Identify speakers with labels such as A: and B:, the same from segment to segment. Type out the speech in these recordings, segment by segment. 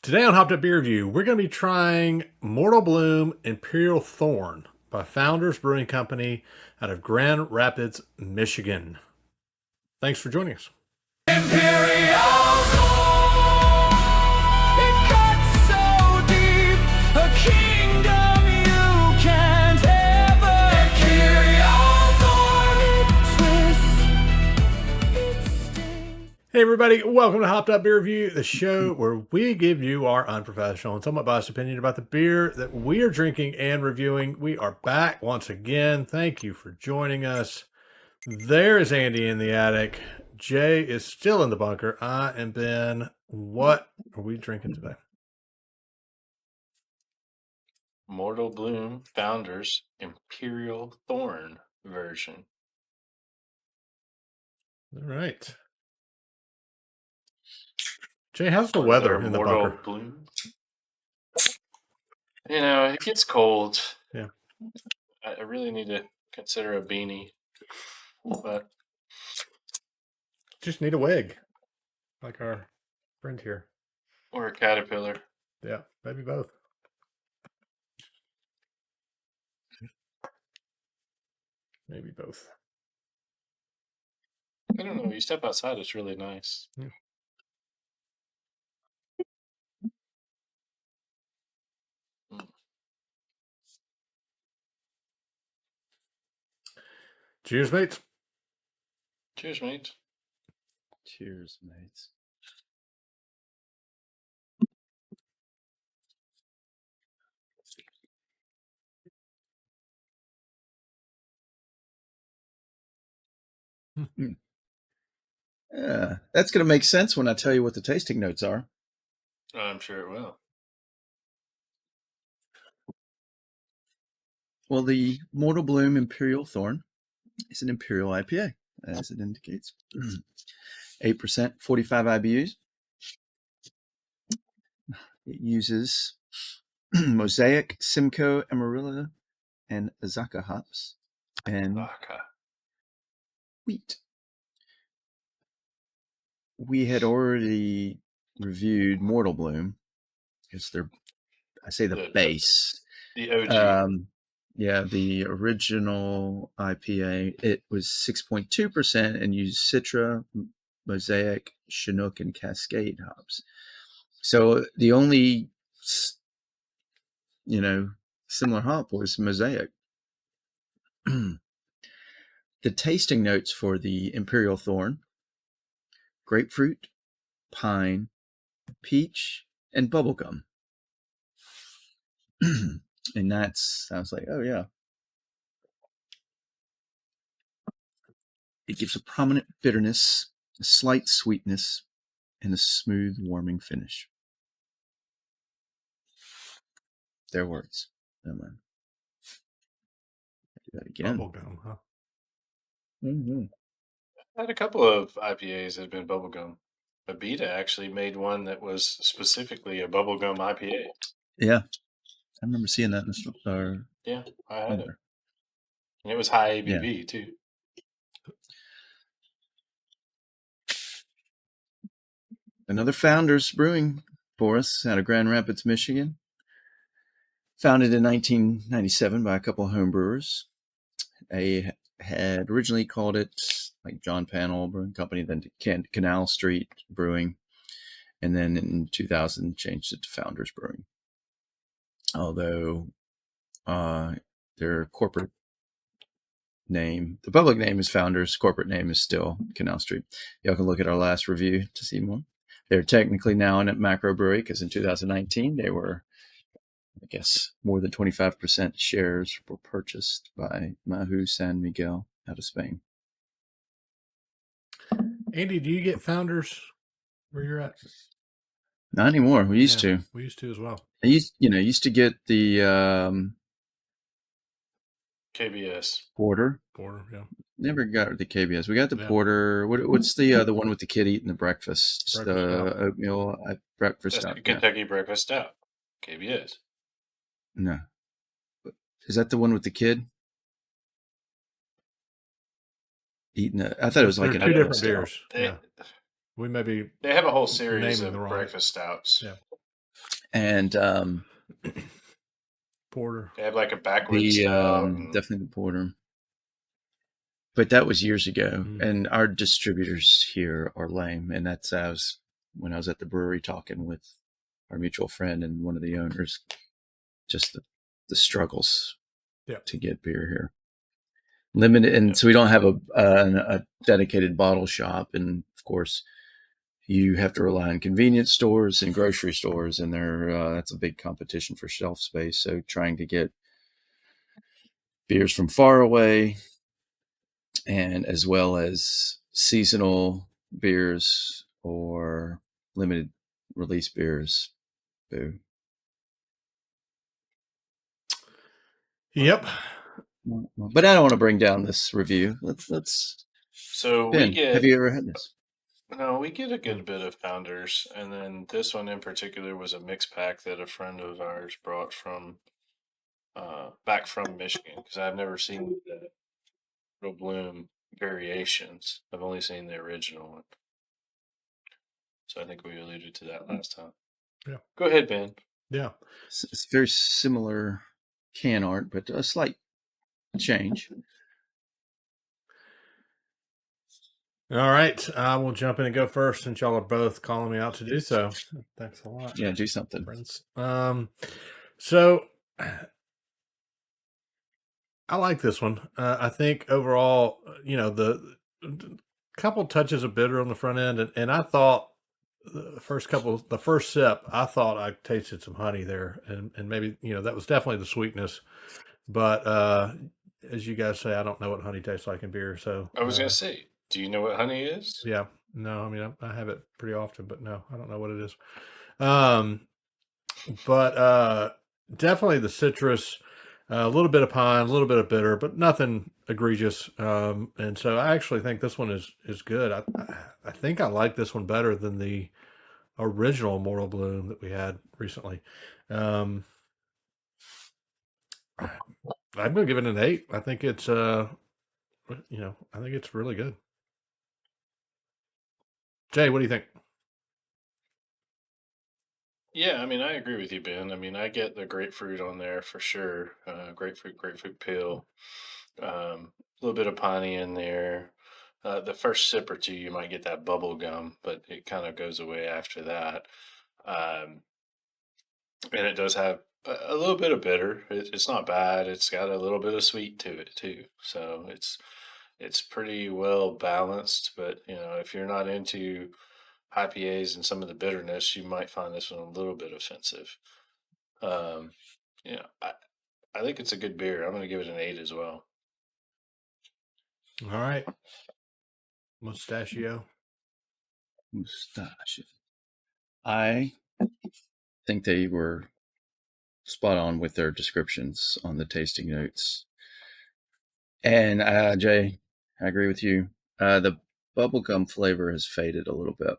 A: Today on Hopped Up Beer Review, we're going to be trying Mortal Bloom Imperial Thorn by Founders Brewing Company out of Grand Rapids, Michigan. Thanks for joining us.
B: Imperial Thorn, it cuts so deep, a kingdom you can't ever. Imperial Thorn, it twists, it stings.
A: Hey everybody, welcome to Hopped Up Beer Review, the show where we give you our unprofessional and somewhat biased opinion about the beer that we are drinking and reviewing. We are back once again. Thank you for joining us. There is Andy in the attic. Jay is still in the bunker. I am Ben. What are we drinking today?
C: Mortal Bloom Founders Imperial Thorn version.
A: All right. Jay, how's the weather in the
C: Mortal
A: bunker?
C: Bloom. You know, it gets cold.
A: Yeah.
C: I really need to consider a beanie. But
A: Just need a wig, like our friend here.
C: or a caterpillar.
A: Yeah, maybe both. Maybe both.
C: I don't know. You step outside, it's really nice.
A: Yeah. Cheers, mates.
C: Cheers, mate.
D: Cheers, mates. Yeah, that's going to make sense when I tell you what the tasting notes are.
C: I'm sure it will.
D: Well, the Mortal Bloom Imperial Thorn is an Imperial IPA, as it indicates. 8%, 45 IBUs. It uses Mosaic, Simcoe, Amarillo, and Azaka hops, and
C: Vodka.
D: wheat. We had already reviewed Mortal Bloom. It's their, I say the base.
C: The OG.
D: Yeah, the original IPA, it was 6.2% and used Citra, Mosaic, Chinook, and Cascade hops. So the only, similar hop was Mosaic. The tasting notes for the Imperial Thorn: grapefruit, pine, peach, and bubblegum. And I was like, oh yeah. It gives a prominent bitterness, a slight sweetness, and a smooth, warming finish. Their words. No man. Do that again.
A: Bubblegum, huh?
D: Mm-hmm.
C: I had a couple of IPAs that have been bubblegum. Abita actually made one that was specifically a bubblegum IPA.
D: Yeah. I remember seeing that in the store.
C: Yeah, I had it. And it was high ABV too.
D: Another Founders Brewing for us out of Grand Rapids, Michigan. Founded in 1997 by a couple of home brewers. They had originally called it like John Panel Brewing Company, then Canal Street Brewing, and then in 2000 changed it to Founders Brewing. Although their corporate name, the public name is Founders, corporate name is still Canal Street. Y'all can look at our last review to see more. They're technically now in at Macro Brewery because in 2019 they were, I guess, more than 25% shares were purchased by Mahu San Miguel out of Spain.
A: Andy, do you get Founders where you're at?
D: Not anymore. We used to.
A: We used to as well.
D: I used to get the
C: KBS.
D: Porter.
A: Yeah.
D: Never got the KBS. We got the
A: Yeah.
D: Porter. What's the one with the kid eating the breakfast?
A: Breakfast
D: the
A: stout.
D: oatmeal breakfast
C: That's
D: stout.
C: the Kentucky Breakfast Stout. KBS.
D: No. Is that the one with the kid? Eating it. I thought it was like
A: They're
D: an
A: two
D: oatmeal
A: different
D: stout.
A: beers.
C: They,
A: We may be
C: they have a whole series
A: naming
C: of
A: the wrong-
C: breakfast stouts.
A: Yeah.
D: And
A: Porter.
C: They have like a backwards
D: the
C: spout. And
D: definitely the porter. But that was years ago,
A: Mm.
D: and our distributors here are lame. And that's when I was at the brewery talking with our mutual friend and one of the owners, just the struggles to get beer here. Limited, and so we don't have a dedicated bottle shop, and of course, you have to rely on convenience stores and grocery stores, and that's a big competition for shelf space. So trying to get beers from far away, and as well as seasonal beers or limited release beers. Boo.
A: Yep.
D: But I don't want to bring down this review. Let's.
C: so
D: Ben,
C: we get
D: have you ever had this?
C: no, we get a good bit of Founders, and then this one in particular was a mix pack that a friend of ours brought from back from Michigan, because I've never seen the Little Bloom variations. I've only seen the original one. So I think we alluded to that last time.
A: Yeah.
C: Go ahead, Ben.
A: Yeah.
D: It's very similar can art, but a slight change.
A: All right. I will jump in and go first since y'all are both calling me out to do so. Thanks a lot.
D: Yeah, do something.
A: Friends. So I like this one. I think overall, the couple touches of bitter on the front end, and I thought the first sip, I thought I tasted some honey there, and maybe that was definitely the sweetness. But as you guys say, I don't know what honey tastes like in beer. So
C: I was going to say, do you know what honey is?
A: yeah, no, I mean I have it pretty often, but no, I don't know what it is. But definitely the citrus. A little bit of pine, a little bit of bitter, but nothing egregious. And so I actually think this one is good. I think I like this one better than the original Mortal Bloom that we had recently. I'm going to give it an 8. I think it's I think it's really good. Jay, what do you think?
C: Yeah, I mean, I agree with you, Ben. I mean, I get the grapefruit on there for sure. Grapefruit peel. A little bit of piney in there. The first sip or two, you might get that bubble gum, but it kind of goes away after that. And it does have a little bit of bitter. It's not bad. It's got a little bit of sweet to it too. So it's pretty well balanced. But if you're not into IPAs and some of the bitterness, you might find this one a little bit offensive. I think it's a good beer. I'm going to give it an 8 as well.
A: All right. Mustachio.
D: I think they were spot on with their descriptions on the tasting notes. And Jay, I agree with you. The bubblegum flavor has faded a little bit.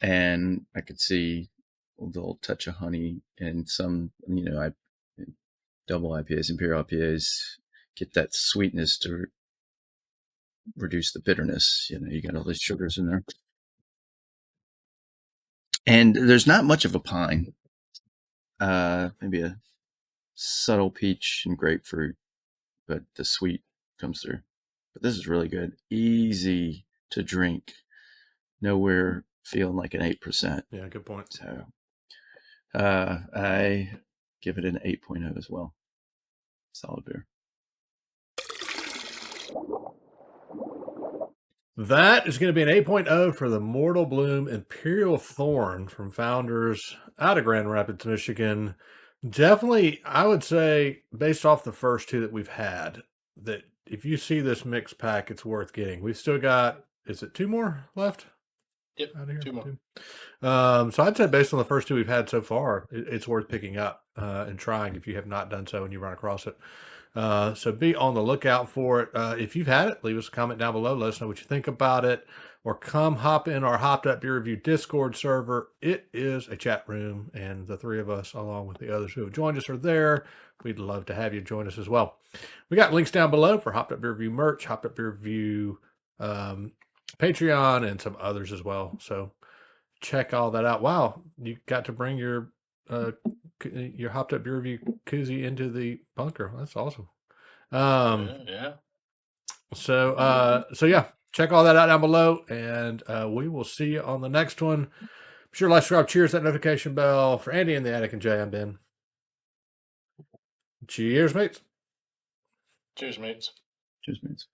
D: And I could see a little touch of honey and some, double IPAs, Imperial IPAs get that sweetness to reduce the bitterness. You got all these sugars in there. And there's not much of a pine. Maybe a subtle peach and grapefruit, but the sweet comes through. But this is really good. Easy to drink. Nowhere feeling like an 8%.
A: Yeah, good point.
D: So I give it an 8.0 as well. Solid beer.
A: That is going to be an 8.0 for the Mortal Bloom Imperial Thorn from Founders out of Grand Rapids, Michigan. Definitely, I would say, based off the first two that we've had, that if you see this mix pack, it's worth getting. We've still got, is it 2 more left?
C: Yep,
A: out of here?
C: 2 more.
A: So I'd say based on the first 2 we've had so far, it's worth picking up and trying if you have not done so and you run across it. So be on the lookout for it. If you've had it, leave us a comment down below. Let us know what you think about it, or come hop in our Hopped Up Beer Review Discord server. It is a chat room, and the 3 of us, along with the others who have joined us, are there. We'd love to have you join us as well. We got links down below for Hopped Up Beer Review merch, Hopped Up Beer Review Patreon, and some others as well. So check all that out. Wow, you got to bring your hopped up beer review koozie into the bunker. That's awesome.
C: Yeah.
A: So yeah, check all that out down below, and we will see you on the next one. Be sure to like, subscribe, cheers, that notification bell. For Andy and the Attic and Jay, I'm Ben. Cheers, mates.
C: Cheers, mates.
D: Cheers, mates.